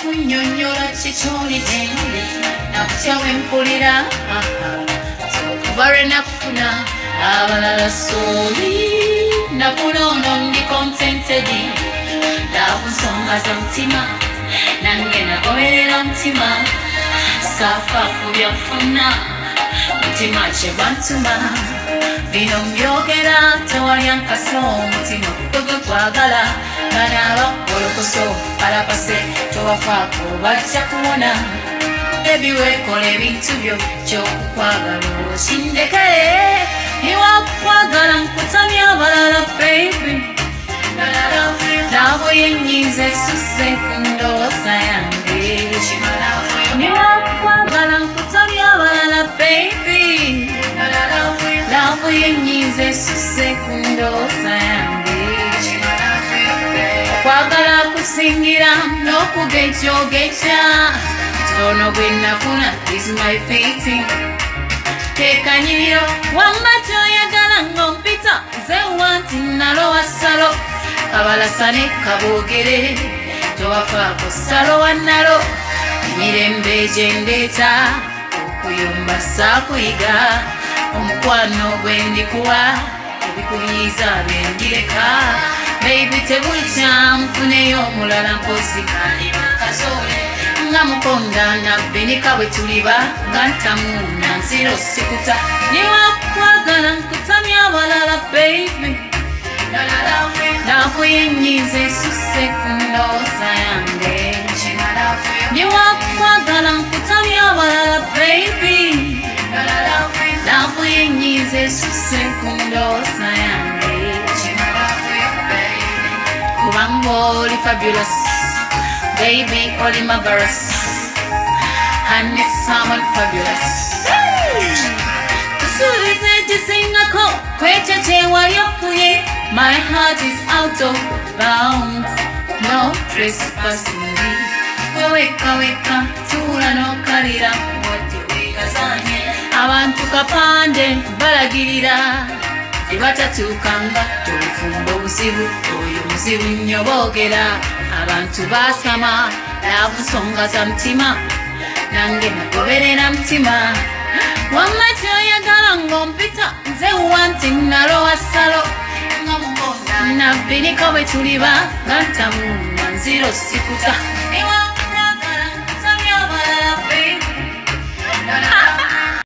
kunnyonnyola kikyolidde nakutya bwe mpulira okuva lwe nakufuna abalala sooli nafuna ono ndi contented laavu nsonga za mutima nange nagoberera mutima saafaafu byanfuna mutima kye gwantuma bino mbyogera tewali ankasa omutima gwegwe gwagala banaaba olokoso alapase tobafaako bajja kuwona bebi wekola ebintu byo kyokukwagala osindekale niwakukwagala nkutamya abalala baby laavu yenyize susse ku ndowooza yange niwakukwagala nkutamya abalala baby laavu yenyize susse ku ndowooza yange okwagala kusingira n'okugejogejja tono bwe nafuna is my fitting tekanyiriro wamba kyoyagala ng'ompita nze wanti nalowa salo kabalasane kaboogere towafaako salo wannalo emirembe gye ndeeta okuyomba saakuyiga omukwano gwe ndikuwa ebikubiyiza bendireka baby tebuli kyamfuneyo omulala mpozi kalimakazole nga mukonda nabbenika bwe tuliba nga ntamu nanziro sikuta niwakwagala nkutamya abalala baby laavu yenyize susse ku ndowooza yange niwakwagala nkutamya abalala baby laavu yenyize susse ku ndowooza yange kubanga oli fabulous baby oli marvelous and it's someone fabulous kusuuliza ekisingako kwekyo kyewali okuye my heart is out of bounds no trespassing wewekaweka tuula n'okalira wadde weegazanye abantu kapande balagirira tebatatuukanga tolufumba obuzibu oyo muzibu nnyo boogera abantu basama laavu nsonga za mutima nange nagoberera mutima wamma kyoyagala ng'ompita nze wanti nalowa salo nga mukonda nabbinika bwe tuliba nga ntamu nanziro sikuta